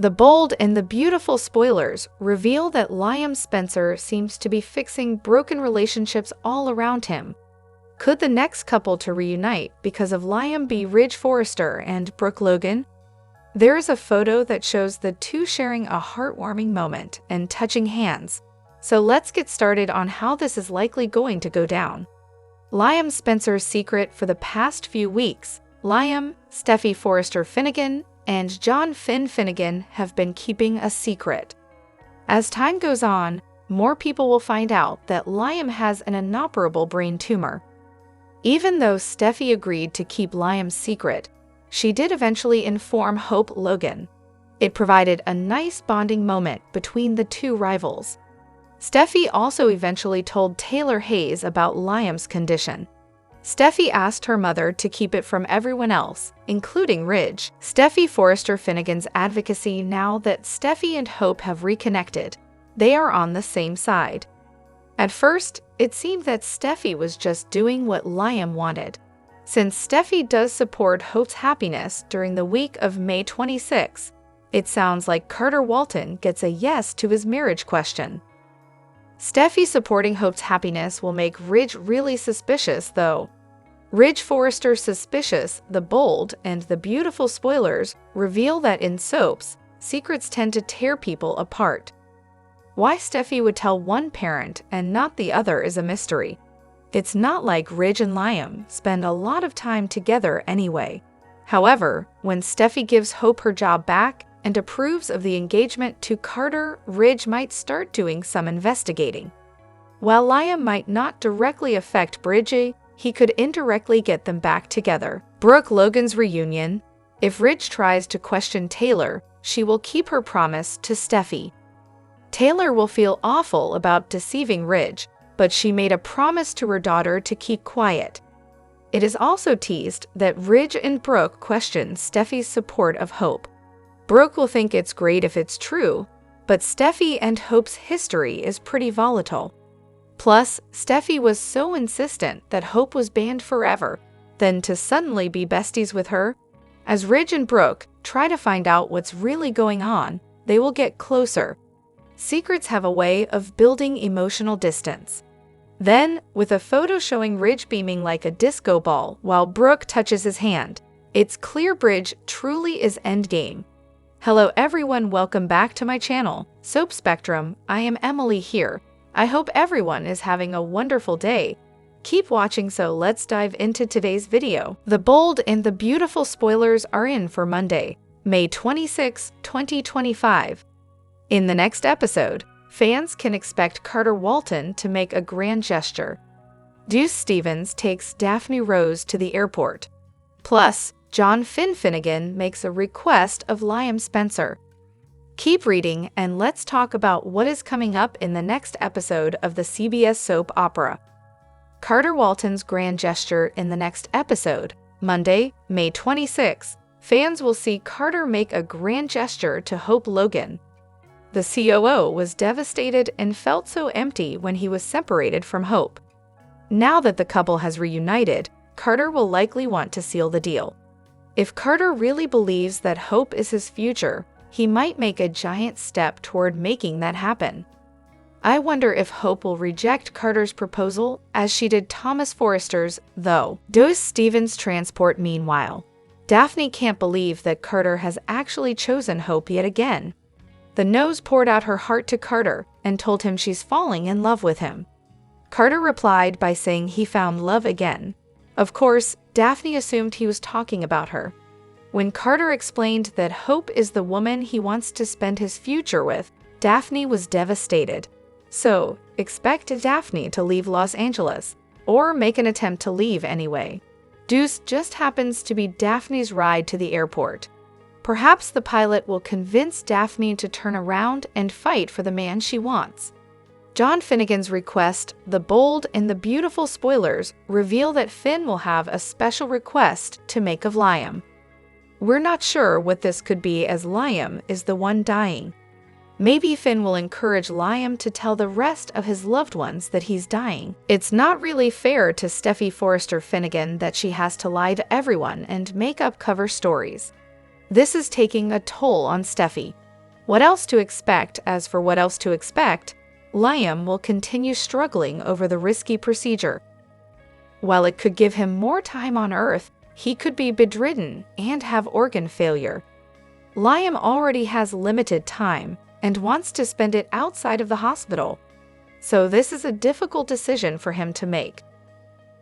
The bold and the beautiful spoilers reveal that Liam Spencer seems to be fixing broken relationships all around him. Could the next couple to reunite because of Liam be Ridge Forrester and Brooke Logan? There is a photo that shows the two sharing a heartwarming moment and touching hands. So let's get started on how this is likely going to go down. Liam Spencer's secret for the past few weeks. Liam, Steffi Forrester Finnegan, and John Finn Finnegan have been keeping a secret. As time goes on, more people will find out that Liam has an inoperable brain tumor. Even though Steffi agreed to keep Liam's secret, she did eventually inform Hope Logan. It provided a nice bonding moment between the two rivals. Steffi also eventually told Taylor Hayes about Liam's condition. Steffi asked her mother to keep it from everyone else, including Ridge. Steffi Forrester Finnegan's advocacy now that Steffi and Hope have reconnected. They are on the same side. At first, it seemed that Steffi was just doing what Liam wanted. Since Steffi does support Hope's happiness during the week of May 26, it sounds like Carter Walton gets a yes to his marriage question. Steffi supporting Hope's happiness will make Ridge really suspicious, though. Ridge Forrester suspicious, the bold and the beautiful spoilers reveal that in soaps, secrets tend to tear people apart. Why Steffi would tell one parent and not the other is a mystery. It's not like Ridge and Liam spend a lot of time together anyway. However, when Steffi gives Hope her job back and approves of the engagement to Carter, Ridge might start doing some investigating. While Liam might not directly affect Bridgie, he could indirectly get them back together. Brooke Logan's reunion. If Ridge tries to question Taylor, she will keep her promise to Steffi. Taylor will feel awful about deceiving Ridge, but she made a promise to her daughter to keep quiet. It is also teased that Ridge and Brooke question Steffi's support of Hope. Brooke will think it's great if it's true, but Steffi and Hope's history is pretty volatile. Plus, Steffi was so insistent that Hope was banned forever, then to suddenly be besties with her. As Ridge and Brooke try to find out what's really going on, they will get closer. Secrets have a way of building emotional distance. Then, with a photo showing Ridge beaming like a disco ball while Brooke touches his hand, it's clear Ridge truly is endgame. Hello everyone, welcome back to my channel, Soap Spectrum. I am Emily here. I hope everyone is having a wonderful day. Keep watching, so let's dive into today's video. The bold and the beautiful spoilers are in for Monday, May 26, 2025. In the next episode, fans can expect Carter Walton to make a grand gesture. Deuce Stevens takes Daphne Rose to the airport. Plus, John Finn Finnegan makes a request of Liam Spencer. Keep reading and let's talk about what is coming up in the next episode of the CBS soap opera. Carter Walton's grand gesture in the next episode, Monday, May 26. Fans will see Carter make a grand gesture to Hope Logan. The COO was devastated and felt so empty when he was separated from Hope. Now that the couple has reunited, Carter will likely want to seal the deal. If Carter really believes that Hope is his future, he might make a giant step toward making that happen. I wonder if Hope will reject Carter's proposal as she did Thomas Forrester's, though. Deuce Stevens transport. Meanwhile, Daphne can't believe that Carter has actually chosen Hope yet again. The nose poured out her heart to Carter and told him she's falling in love with him. Carter replied by saying he found love again. Of course, Daphne assumed he was talking about her. When Carter explained that Hope is the woman he wants to spend his future with, Daphne was devastated. So, expect Daphne to leave Los Angeles, or make an attempt to leave anyway. Deuce just happens to be Daphne's ride to the airport. Perhaps the pilot will convince Daphne to turn around and fight for the man she wants. John Finnegan's request, the bold and the beautiful spoilers reveal that Finn will have a special request to make of Liam. We're not sure what this could be, as Liam is the one dying. Maybe Finn will encourage Liam to tell the rest of his loved ones that he's dying. It's not really fair to Steffi Forrester Finnegan that she has to lie to everyone and make up cover stories. This is taking a toll on Steffi. What else to expect? As for what else to expect, Liam will continue struggling over the risky procedure. While it could give him more time on Earth, he could be bedridden and have organ failure. Liam already has limited time and wants to spend it outside of the hospital, so this is a difficult decision for him to make.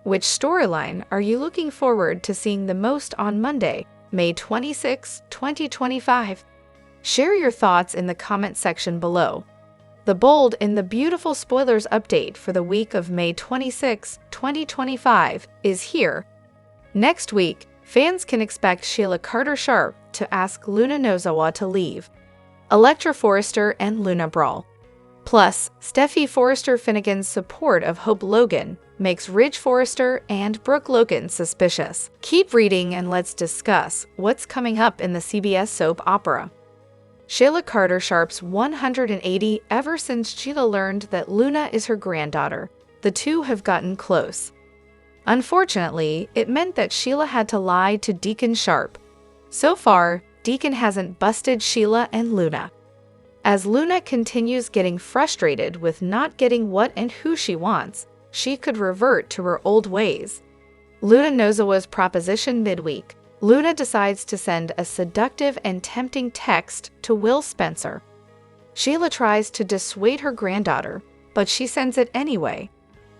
Which storyline are you looking forward to seeing the most on Monday, May 26, 2025? Share your thoughts in the comment section below. The bold and the beautiful spoilers update for the week of May 26, 2025 is here. Next week, fans can expect Sheila Carter Sharp to ask Luna Nozawa to leave. Electra Forrester and Luna Brawl. Plus, Steffi Forrester Finnegan's support of Hope Logan makes Ridge Forrester and Brooke Logan suspicious. Keep reading and let's discuss what's coming up in the CBS soap opera. Sheila Carter Sharp's 180 ever since Sheila learned that Luna is her granddaughter. The two have gotten close. Unfortunately, it meant that Sheila had to lie to Deacon Sharp. So far, Deacon hasn't busted Sheila and Luna. As Luna continues getting frustrated with not getting what and who she wants, she could revert to her old ways. Luna Nozawa's proposition midweek. Luna decides to send a seductive and tempting text to Will Spencer. Sheila tries to dissuade her granddaughter, but she sends it anyway.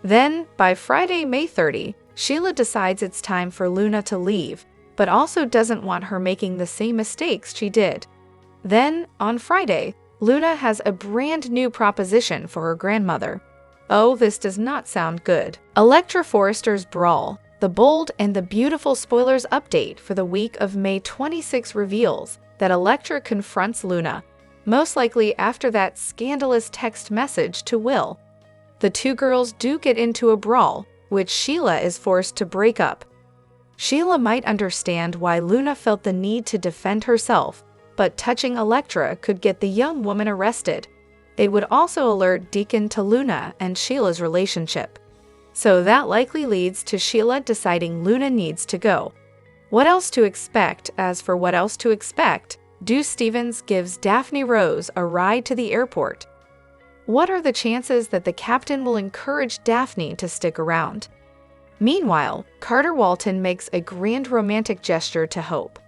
Then, by Friday, May 30, Sheila decides it's time for Luna to leave, but also doesn't want her making the same mistakes she did. Then, on Friday, Luna has a brand new proposition for her grandmother. Oh, this does not sound good. Electra Forrester's Brawl. The bold and the beautiful spoilers update for the week of May 26 reveals that Electra confronts Luna, most likely after that scandalous text message to Will. The two girls do get into a brawl, which Sheila is forced to break up. Sheila might understand why Luna felt the need to defend herself, but touching Electra could get the young woman arrested. It would also alert Deacon to Luna and Sheila's relationship. So that likely leads to Sheila deciding Luna needs to go. What else to expect? As for what else to expect, Deuce Stevens gives Daphne Rose a ride to the airport. What are the chances that the captain will encourage Daphne to stick around? Meanwhile, Carter Walton makes a grand romantic gesture to Hope.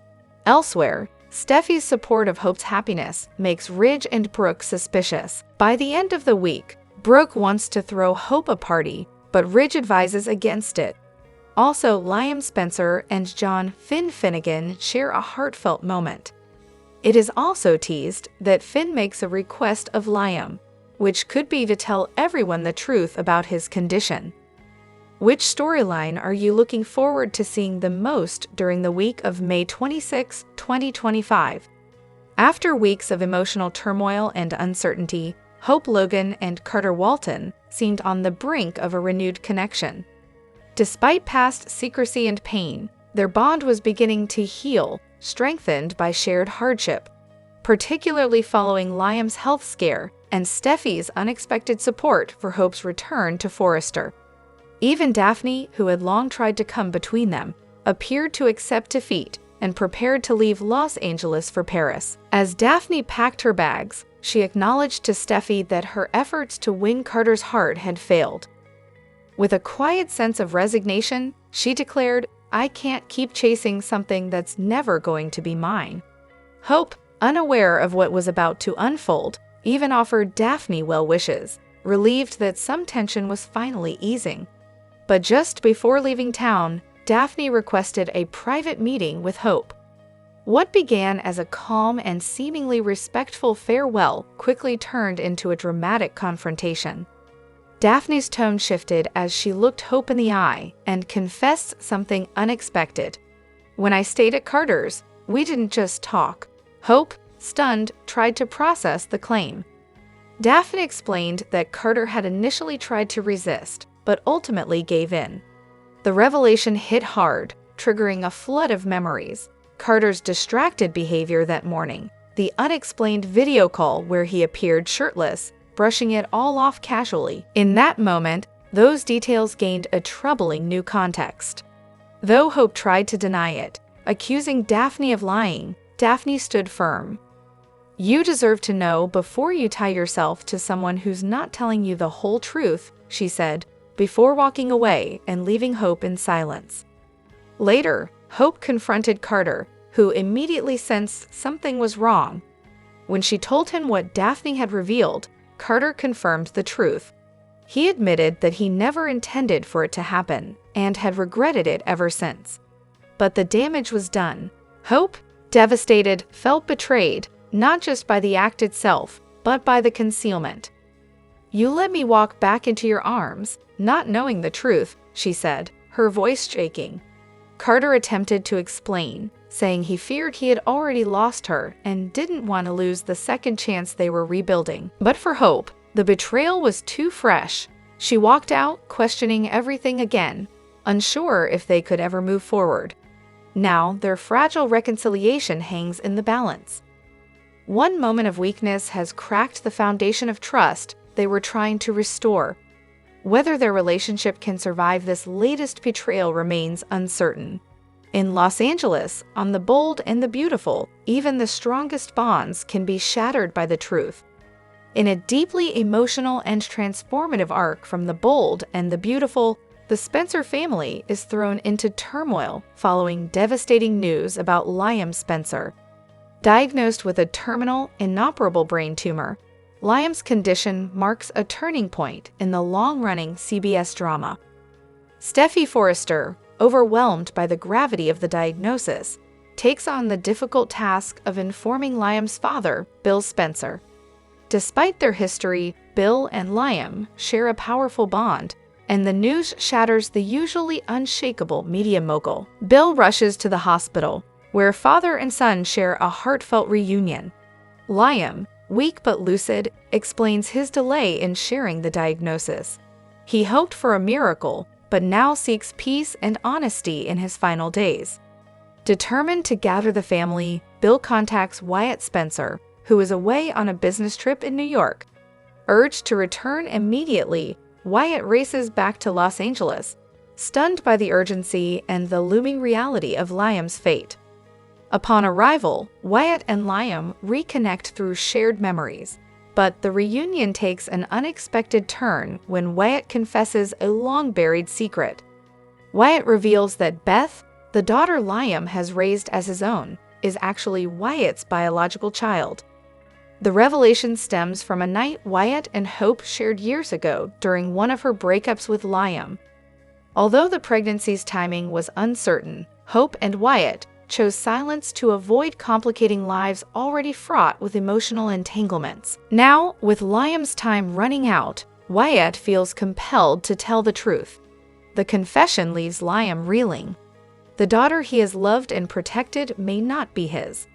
Elsewhere, Steffi's support of Hope's happiness makes Ridge and Brooke suspicious. By the end of the week, Brooke wants to throw Hope a party, but Ridge advises against it. Also, Liam Spencer and John Finn Finnegan share a heartfelt moment. It is also teased that Finn makes a request of Liam, which could be to tell everyone the truth about his condition. Which storyline are you looking forward to seeing the most during the week of May 26, 2025? After weeks of emotional turmoil and uncertainty, Hope Logan and Carter Walton seemed on the brink of a renewed connection. Despite past secrecy and pain, their bond was beginning to heal, strengthened by shared hardship, particularly following Liam's health scare and Steffi's unexpected support for Hope's return to Forrester. Even Daphne, who had long tried to come between them, appeared to accept defeat and prepared to leave Los Angeles for Paris. As Daphne packed her bags, she acknowledged to Steffi that her efforts to win Carter's heart had failed. With a quiet sense of resignation, she declared, "I can't keep chasing something that's never going to be mine." Hope, unaware of what was about to unfold, even offered Daphne well wishes, relieved that some tension was finally easing. But just before leaving town, Daphne requested a private meeting with Hope. What began as a calm and seemingly respectful farewell quickly turned into a dramatic confrontation. Daphne's tone shifted as she looked Hope in the eye and confessed something unexpected. "When I stayed at Carter's, we didn't just talk." Hope, stunned, tried to process the claim. Daphne explained that Carter had initially tried to resist, but ultimately gave in. The revelation hit hard, triggering a flood of memories. Carter's distracted behavior that morning, the unexplained video call where he appeared shirtless, brushing it all off casually. In that moment, those details gained a troubling new context. Though Hope tried to deny it, accusing Daphne of lying, Daphne stood firm. "You deserve to know before you tie yourself to someone who's not telling you the whole truth," she said, before walking away and leaving Hope in silence. Later, Hope confronted Carter, who immediately sensed something was wrong. When she told him what Daphne had revealed, Carter confirmed the truth. He admitted that he never intended for it to happen and had regretted it ever since. But the damage was done. Hope, devastated, felt betrayed, not just by the act itself, but by the concealment. "You let me walk back into your arms, not knowing the truth," she said, her voice shaking. Carter attempted to explain, saying he feared he had already lost her and didn't want to lose the second chance they were rebuilding. But for Hope, the betrayal was too fresh. She walked out, questioning everything again, unsure if they could ever move forward. Now, their fragile reconciliation hangs in the balance. One moment of weakness has cracked the foundation of trust they were trying to restore. Whether their relationship can survive this latest betrayal remains uncertain. In Los Angeles, on The Bold and the Beautiful, even the strongest bonds can be shattered by the truth. In a deeply emotional and transformative arc from The Bold and the Beautiful, the Spencer family is thrown into turmoil following devastating news about Liam Spencer. Diagnosed with a terminal, inoperable brain tumor, Liam's condition marks a turning point in the long-running CBS drama. Steffy Forrester, overwhelmed by the gravity of the diagnosis, takes on the difficult task of informing Liam's father, Bill Spencer. Despite their history, Bill and Liam share a powerful bond, and the news shatters the usually unshakable media mogul. Bill rushes to the hospital, where father and son share a heartfelt reunion. Liam, weak but lucid, explains his delay in sharing the diagnosis. He hoped for a miracle, but now seeks peace and honesty in his final days. Determined to gather the family, Bill contacts Wyatt Spencer, who is away on a business trip in New York. Urged to return immediately, Wyatt races back to Los Angeles, stunned by the urgency and the looming reality of Liam's fate. Upon arrival, Wyatt and Liam reconnect through shared memories, but the reunion takes an unexpected turn when Wyatt confesses a long-buried secret. Wyatt reveals that Beth, the daughter Liam has raised as his own, is actually Wyatt's biological child. The revelation stems from a night Wyatt and Hope shared years ago during one of her breakups with Liam. Although the pregnancy's timing was uncertain, Hope and Wyatt chose silence to avoid complicating lives already fraught with emotional entanglements. Now, with Liam's time running out, Wyatt feels compelled to tell the truth. The confession leaves Liam reeling. The daughter he has loved and protected may not be his.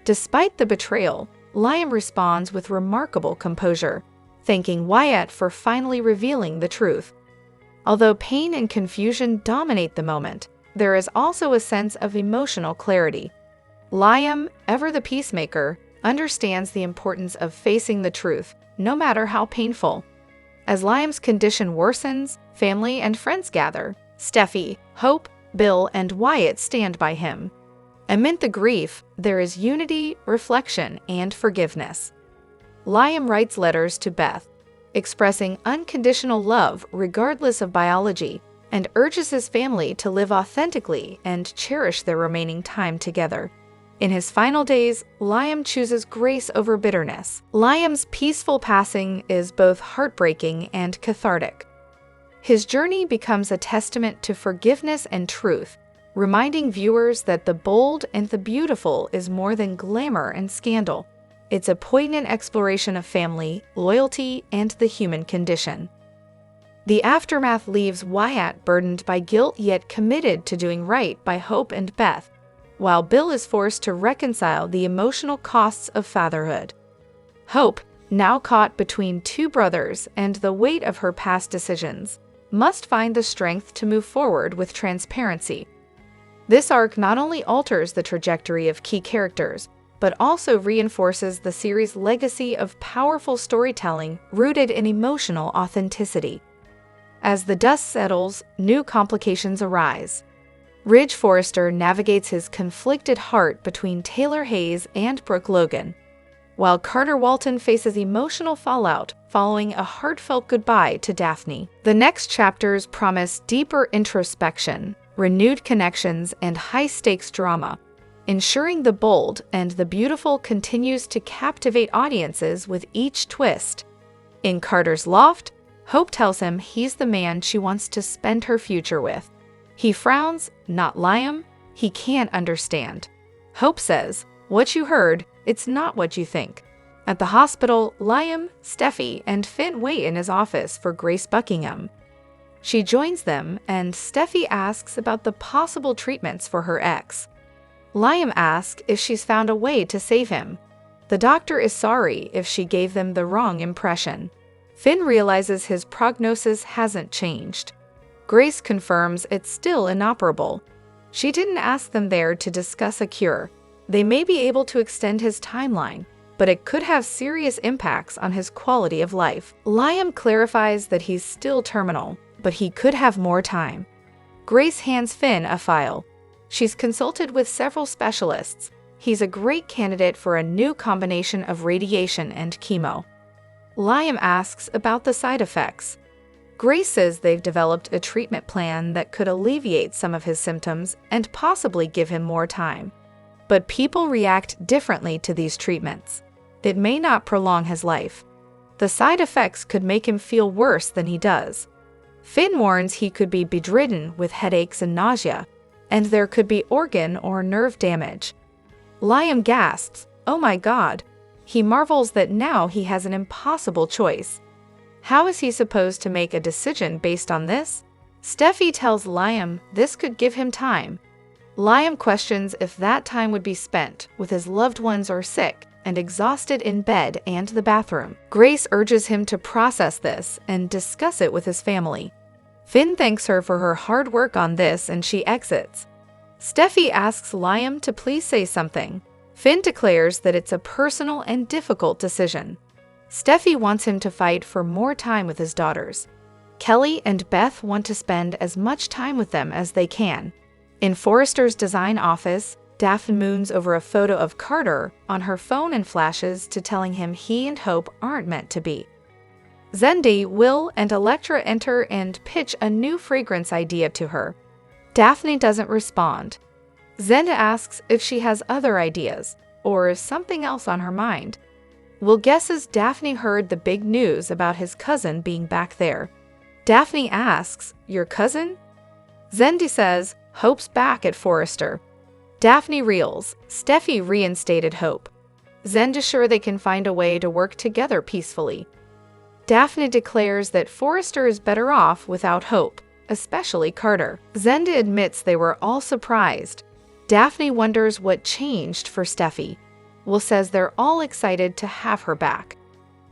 Despite the betrayal, Liam responds with remarkable composure, thanking Wyatt for finally revealing the truth. Although pain and confusion dominate the moment, there is also a sense of emotional clarity. Liam, ever the peacemaker, understands the importance of facing the truth, no matter how painful. As Liam's condition worsens, family and friends gather. Steffy, Hope, Bill, and Wyatt stand by him. Amid the grief, there is unity, reflection, and forgiveness. Liam writes letters to Beth, expressing unconditional love regardless of biology, and urges his family to live authentically and cherish their remaining time together. In his final days, Liam chooses grace over bitterness. Liam's peaceful passing is both heartbreaking and cathartic. His journey becomes a testament to forgiveness and truth, reminding viewers that The Bold and the Beautiful is more than glamour and scandal. It's a poignant exploration of family, loyalty, and the human condition. The aftermath leaves Wyatt burdened by guilt yet committed to doing right by Hope and Beth, while Bill is forced to reconcile the emotional costs of fatherhood. Hope, now caught between two brothers and the weight of her past decisions, must find the strength to move forward with transparency. This arc not only alters the trajectory of key characters, but also reinforces the series' legacy of powerful storytelling rooted in emotional authenticity. As the dust settles, new complications arise. Ridge Forrester navigates his conflicted heart between Taylor Hayes and Brooke Logan. while Carter Walton faces emotional fallout following a heartfelt goodbye to Daphne. The next chapters promise deeper introspection, renewed connections, and high-stakes drama, ensuring the bold and the beautiful continues to captivate audiences with each twist. In Carter's loft, Hope tells him he's the man she wants to spend her future with. He frowns, not Liam. He can't understand. Hope says, "What you heard, it's not what you think." At the hospital, Liam, Steffi, and Finn wait in his office for Grace Buckingham. She joins them, and Steffi asks about the possible treatments for her ex. Liam asks if she's found a way to save him. The doctor is sorry if she gave them the wrong impression. Finn realizes his prognosis hasn't changed. Grace confirms it's still inoperable. She didn't ask them there to discuss a cure. They may be able to extend his timeline, but it could have serious impacts on his quality of life. Liam clarifies that he's still terminal, but he could have more time. Grace hands Finn a file. She's consulted with several specialists. He's a great candidate for a new combination of radiation and chemo. Liam asks about the side effects. Grace says they've developed a treatment plan that could alleviate some of his symptoms and possibly give him more time. But people react differently to these treatments. It may not prolong his life. The side effects could make him feel worse than he does. Finn warns he could be bedridden with headaches and nausea, and there could be organ or nerve damage. Liam gasps, "Oh my God." He marvels that now he has an impossible choice. How is he supposed to make a decision based on this? Steffi tells Liam this could give him time. Liam questions if that time would be spent with his loved ones or sick and exhausted in bed and the bathroom. Grace urges him to process this and discuss it with his family. Finn thanks her for her hard work on this and she exits. Steffi asks Liam to please say something. Finn declares that it's a personal and difficult decision. Steffi wants him to fight for more time with his daughters. Kelly and Beth want to spend as much time with them as they can. In Forrester's design office, Daphne moons over a photo of Carter on her phone and flashes to telling him he and Hope aren't meant to be. Zendi, Will, and Electra enter and pitch a new fragrance idea to her. Daphne doesn't respond. Zenda asks if she has other ideas, or something else on her mind. Will guesses Daphne heard the big news about his cousin being back there. Daphne asks, "Your cousin?" Zendi says, "Hope's back at Forrester." Daphne reels. Steffi reinstated Hope. Zend is sure they can find a way to work together peacefully. Daphne declares that Forrester is better off without Hope, especially Carter. Zenda admits they were all surprised. Daphne wonders what changed for Steffi. Will says they're all excited to have her back.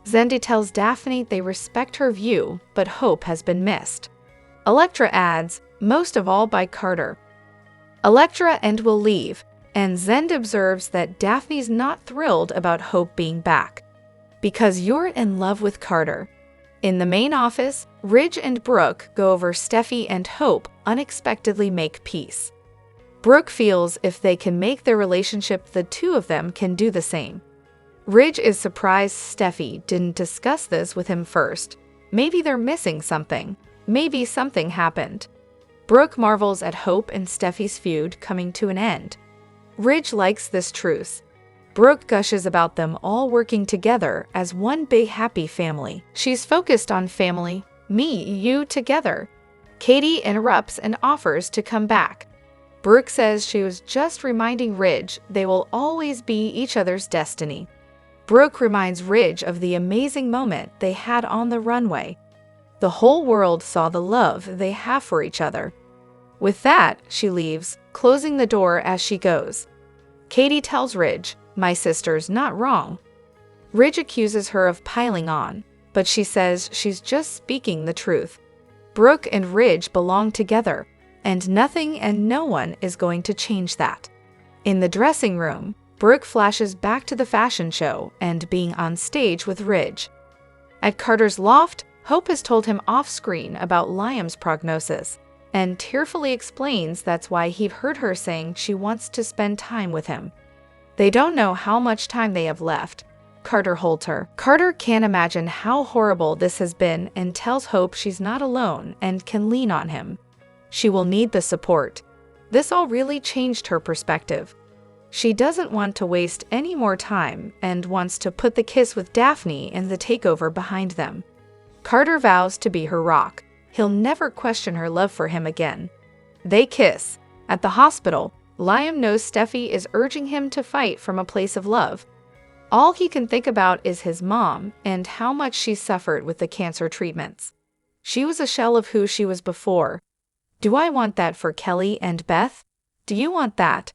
Zendi tells Daphne they respect her view, but Hope has been missed. Electra adds, most of all by Carter. Electra and Will leave, and Zend observes that Daphne's not thrilled about Hope being back. Because you're in love with Carter. In the main office, Ridge and Brooke go over Steffi and Hope unexpectedly make peace. Brooke feels if they can make their relationship, the two of them can do the same. Ridge is surprised Steffi didn't discuss this with him first. Maybe they're missing something. Maybe something happened. Brooke marvels at Hope and Steffi's feud coming to an end. Ridge likes this truce. Brooke gushes about them all working together as one big happy family. She's focused on family, me, you, together. Katie interrupts and offers to come back. Brooke says she was just reminding Ridge they will always be each other's destiny. Brooke reminds Ridge of the amazing moment they had on the runway. The whole world saw the love they have for each other. With that, she leaves, closing the door as she goes. Katie tells Ridge, "My sister's not wrong." Ridge accuses her of piling on, but she says she's just speaking the truth. Brooke and Ridge belong together, and nothing and no one is going to change that. In the dressing room, Brooke flashes back to the fashion show and being on stage with Ridge. At Carter's loft, Hope has told him off-screen about Liam's prognosis, and tearfully explains that's why he heard her saying she wants to spend time with him. They don't know how much time they have left. Carter holds her. Carter can't imagine how horrible this has been and tells Hope she's not alone and can lean on him. She will need the support. This all really changed her perspective. She doesn't want to waste any more time and wants to put the kiss with Daphne in the takeover behind them. Carter vows to be her rock. He'll never question her love for him again. They kiss. At the hospital, Liam knows Steffi is urging him to fight from a place of love. All he can think about is his mom and how much she suffered with the cancer treatments. She was a shell of who she was before. Do I want that for Kelly and Beth? Do you want that?